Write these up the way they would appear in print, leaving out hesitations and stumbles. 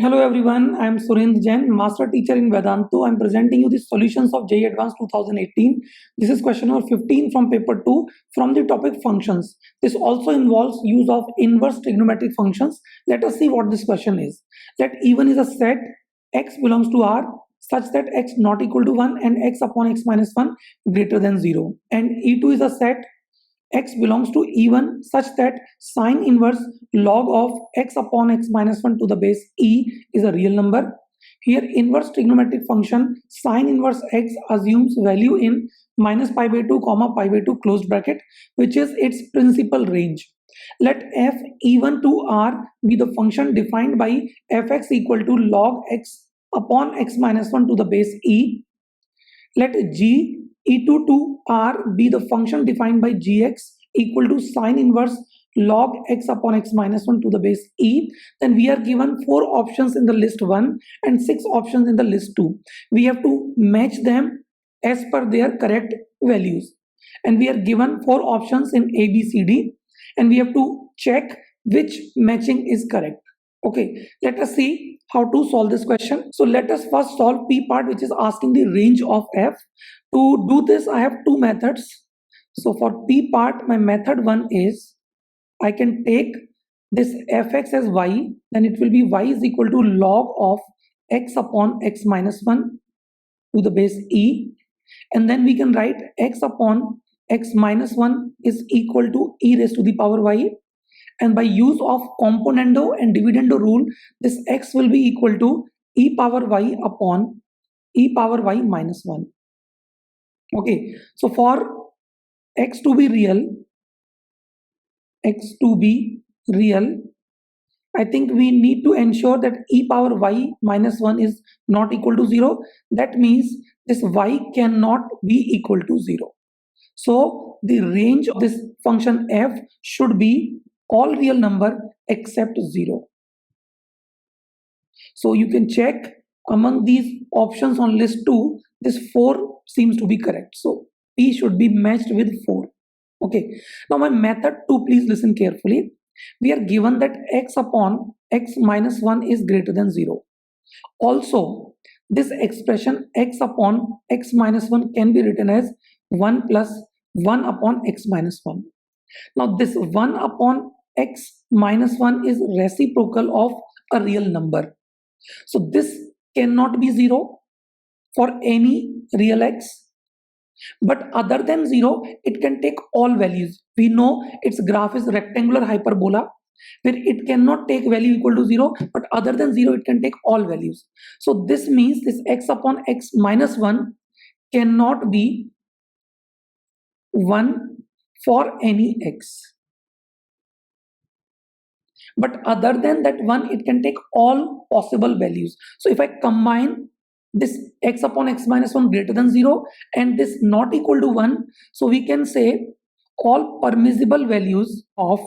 Hello everyone, I am Surendra Jain, Master Teacher in Vedantu. I am presenting you the solutions of JEE Advanced 2018. This is question number 15 from paper 2 from the topic functions. This also involves use of inverse trigonometric functions. Let us see what this question is. Let even is a set x belongs to R such that x not equal to 1 and x upon x minus 1 greater than 0. And E2 is a set x belongs to E1 such that sine inverse log of x upon x minus 1 to the base e is a real number. Here inverse trigonometric function sine inverse x assumes value in minus pi by 2 comma pi by 2 closed bracket, which is its principal range. Let f e1 to r be the function defined by fx equal to log x upon x minus 1 to the base e. Let g e2 to r be the function defined by gx equal to sine inverse log x upon x minus 1 to the base e. Then we are given 4 options in the list 1 and 6 options in the list 2. We have to match them as per their correct values. And we are given 4 options in A, B, C, D. And we have to check which matching is correct. Okay, let us see how to solve this question. So let us first solve P part, which is asking the range of f. To do this, I have two methods. So for P part, my method 1 is I can take this fx as y, then it will be y is equal to log of x upon x minus 1 to the base e, and then we can write x upon x minus 1 is equal to e raised to the power y, and by use of componendo and dividendo rule, this x will be equal to e power y upon e power y minus 1. Okay, so for x to be real, I think we need to ensure that e power y minus 1 is not equal to 0. That means this y cannot be equal to 0. So the range of this function f should be all real number except 0. So you can check among these options on list 2, this 4 seems to be correct. So P should be matched with 4. Okay, now my method 2, please listen carefully. We are given that x upon x minus 1 is greater than 0. Also, this expression x upon x minus 1 can be written as 1 plus 1 upon x minus 1. Now this 1 upon x minus 1 is reciprocal of a real number. So this cannot be 0 for any real x. But other than 0, it can take all values. We know its graph is rectangular hyperbola, where it cannot take value equal to 0, but other than 0, it can take all values. So this means this x upon x minus 1 cannot be 1 for any x. But other than that 1, it can take all possible values. So if I combine this x upon x minus 1 greater than 0 and this not equal to 1, so we can say all permissible values of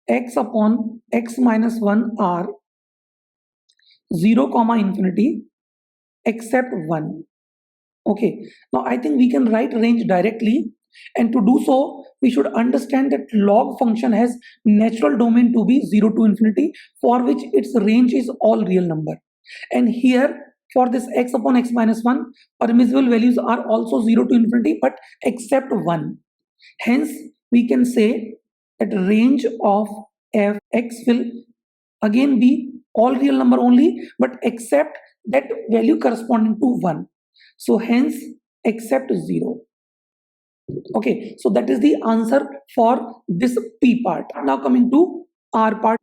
x upon x minus 1 are 0 comma infinity except 1. Okay, now I think we can write range directly, and to do so we should understand that log function has natural domain to be 0 to infinity, for which its range is all real number. And here for this x upon x minus 1, permissible values are also 0 to infinity but except 1. Hence we can say that range of fx will again be all real number only, but except that value corresponding to 1. So hence except 0. Okay, so that is the answer for this P part. Now coming to R part.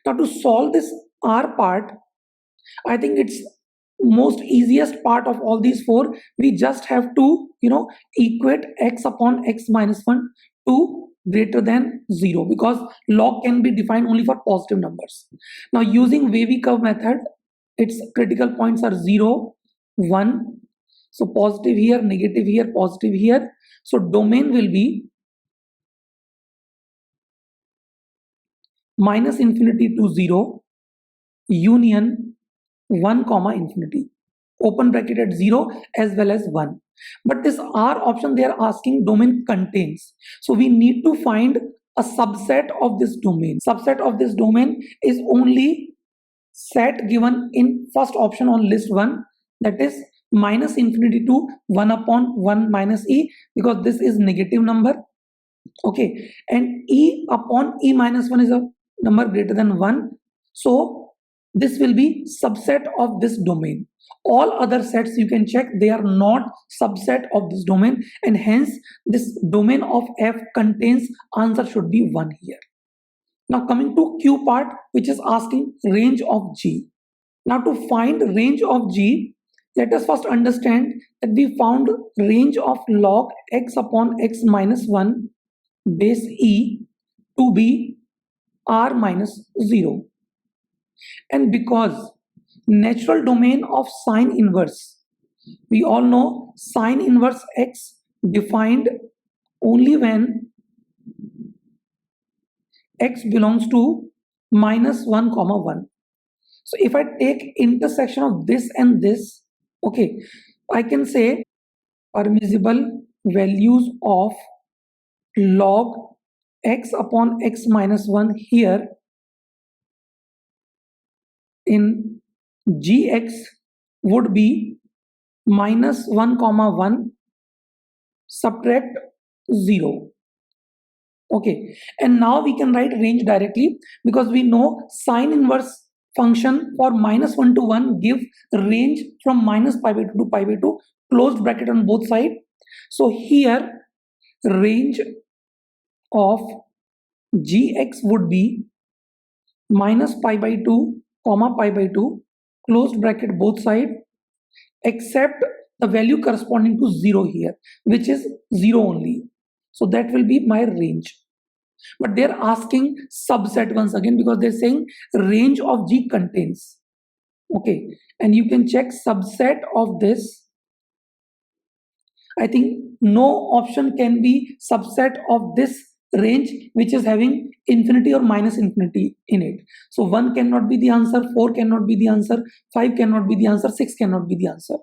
Now to solve this R part, I think it's most easiest part of all these 4. We just have to equate x upon x minus 1 to greater than 0, because log can be defined only for positive numbers. Now using wavy curve method, its critical points are 0, 1. So positive here, negative here, positive here. So domain will be minus infinity to 0, union 1 comma infinity, open bracket at 0 as well as 1. But this R option, they are asking domain contains. So we need to find a subset of this domain. Subset of this domain is only set given in first option on list 1, that is minus infinity to 1 upon 1 minus e, because this is negative number. Okay, and e upon e minus 1 is a number greater than 1, so this will be subset of this domain. All other sets you can check, they are not subset of this domain, and hence this domain of f contains answer should be 1 here. Now coming to Q part, which is asking range of G. Now to find range of G, let us first understand that we found range of log x upon x minus 1 base e to be r minus 0. And because natural domain of sine inverse, we all know sine inverse x defined only when x belongs to minus 1 comma 1. So if I take intersection of this and this, okay, I can say permissible values of log x upon x minus 1 here in gx would be minus 1 comma 1 subtract 0. Okay, and now we can write range directly because we know sine inverse function for minus 1 to 1 give range from minus pi by 2 to pi by 2, closed bracket on both sides. So here range of gx would be minus pi by 2 comma pi by 2, closed bracket both sides, except the value corresponding to 0 here, which is 0 only. So that will be my range. But they're asking subset once again because they're saying range of G contains. Okay, and you can check subset of this. I think no option can be subset of this range which is having infinity or minus infinity in it. So 1 cannot be the answer, 4 cannot be the answer, 5 cannot be the answer, 6 cannot be the answer.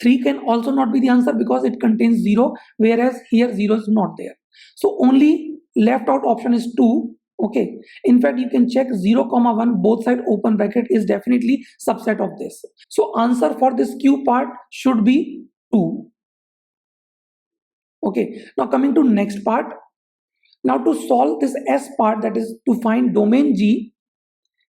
3 can also not be the answer because it contains 0, whereas here 0 is not there. So only left out option is 2. Okay, in fact you can check 0 comma 1 both side open bracket is definitely subset of this. So answer for this Q part should be 2. Okay, now coming to next part. Now to solve this S part, that is to find domain G,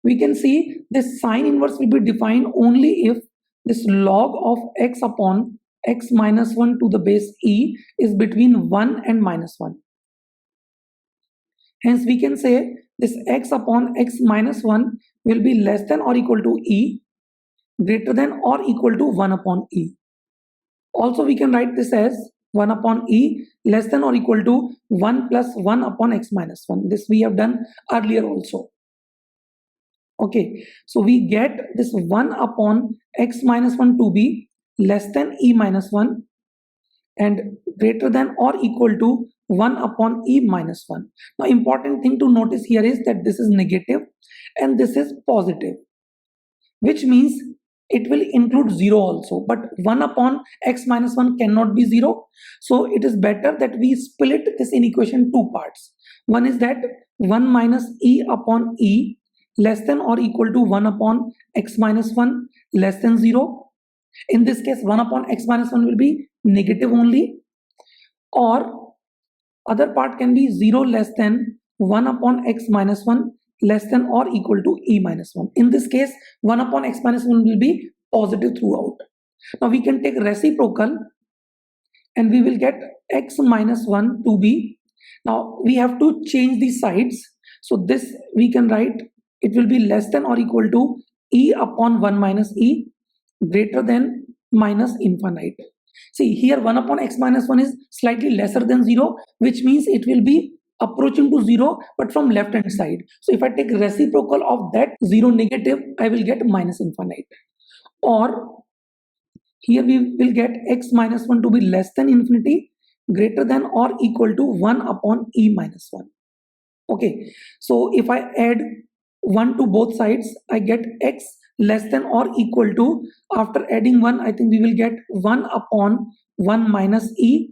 we can see this sine inverse will be defined only if this log of x upon x minus 1 to the base e is between 1 and minus 1. Hence we can say this x upon x minus 1 will be less than or equal to e, greater than or equal to 1 upon e. Also we can write this as 1 upon e less than or equal to 1 plus 1 upon x minus 1. This we have done earlier also. Okay, so we get this 1 upon x minus 1 to be less than e minus 1 and greater than or equal to 1 upon e minus 1. Now important thing to notice here is that this is negative and this is positive, which means it will include 0 also, but 1 upon x minus 1 cannot be 0. So it is better that we split this in equation 2 parts. One is that 1 minus e upon e less than or equal to 1 upon x minus 1 less than 0. In this case 1 upon x minus 1 will be negative only, or other part can be 0 less than 1 upon x minus 1 less than or equal to e minus 1. In this case 1 upon x minus 1 will be positive throughout. Now we can take reciprocal and we will get x minus 1 to be, now we have to change the sides, so this we can write it will be less than or equal to e upon 1 minus e greater than minus infinite. See here 1 upon x minus 1 is slightly lesser than 0, which means it will be approaching to 0 but from left hand side. So if I take reciprocal of that 0 negative, I will get minus infinite. Or here we will get x minus 1 to be less than infinity greater than or equal to 1 upon e minus 1. Okay, so if I add 1 to both sides, I get x less than or equal to, after adding 1 I think we will get 1 upon 1 minus e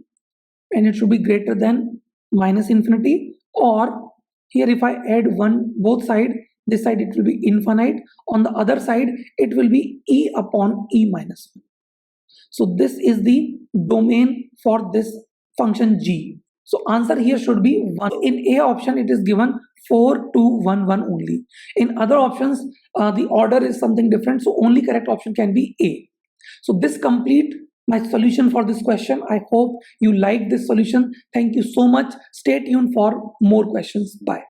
and it should be greater than minus infinity. Or here if I add 1 both side, This side it will be infinite. On the other side, it will be e upon e minus 1. So this is the domain for this function g. So answer here should be 1. In A option, it is given 4, 2, 1, 1 only. In other options, the order is something different. So only correct option can be A. So this complete my solution for this question. I hope you like this solution. Thank you so much. Stay tuned for more questions. Bye.